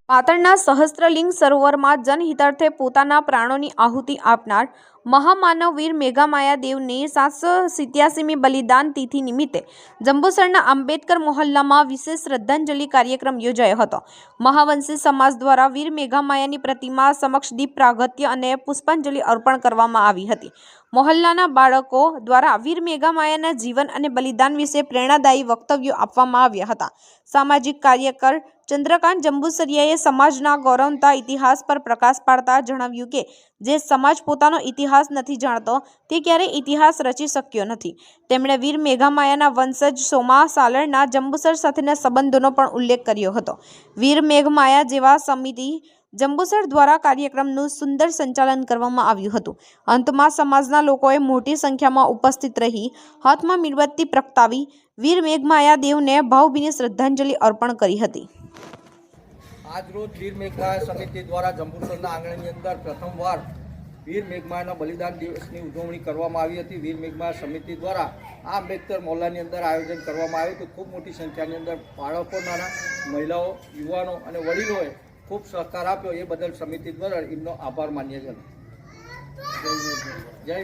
પાટણના સહસ્ત્રલિંગ સરોવરમાં જનહિતાર્થે પોતાના પ્રાણોની આહુતિ આપનાર મહામાનવ વીર મેઘામાયા દેવની 787મી બલિદાન તિથિ નિમિત્તે જંબુસરના આંબેડકર મોહલ્લામાં વિશેષ શ્રદ્ધાંજલિ કાર્યક્રમ યોજાયો હતો। મહાવંશી સમાજ દ્વારા વીર મેઘામાયાની પ્રતિમા સમક્ષ દીપ પ્રાગટ્ય અને પુષ્પાંજલિ અર્પણ કરવામાં આવી હતી। મોહલ્લાના બાળકો દ્વારા વીર મેઘામાયાના જીવન અને બલિદાન વિશે પ્રેરણાદાયી વક્તવ્યો આપવામાં આવ્યા હતા। સામાજિક કાર્યકર ચંદ્રકાંત જંબુસરિયાએ સમાજના ગૌરવતા ઇતિહાસ પર પ્રકાશ પાડતા જણાવ્યું કે જે સમાજ પોતાનો ઇતિહાસ નથી જાણતો તે ક્યારેય ઇતિહાસ રચી શક્યો નથી। તેમણે વીર મેઘામાયાના વંશજ સોમા સાલરના જંબુસર સાથેના સંબંધોનો પણ ઉલ્લેખ કર્યો હતો। વીર મેઘમાયા જેવા સમિતિ જંબુસર દ્વારા કાર્યક્રમનું સુંદર સંચાલન કરવામાં આવ્યું હતું। અંતમાં સમાજના લોકોએ મોટી સંખ્યામાં ઉપસ્થિત રહી હાથમાં મીણબત્તી પ્રગટાવી વીર મેઘમાયા દેવને ભાવભીની શ્રદ્ધાંજલિ અર્પણ કરી હતી। આજ રોજ વીર મેઘમાયા સમિતિ દ્વારા જંબુસરના આંગણાની અંદર પ્રથમવાર વીર મેઘમાયાના બલિદાન દિવસની ઉજવણી કરવામાં આવી હતી। વીર મેઘમાયા સમિતિ દ્વારા આ આંબેડકર મોહલ્લાની અંદર આયોજન કરવામાં આવ્યું હતું। ખૂબ મોટી સંખ્યાની અંદર બાળકો, નાના મહિલાઓ, યુવાનો અને વડીલોએ ખૂબ સહકાર આપ્યો, એ બદલ સમિતિ દ્વારા એમનો આભાર માન્ય છે। જય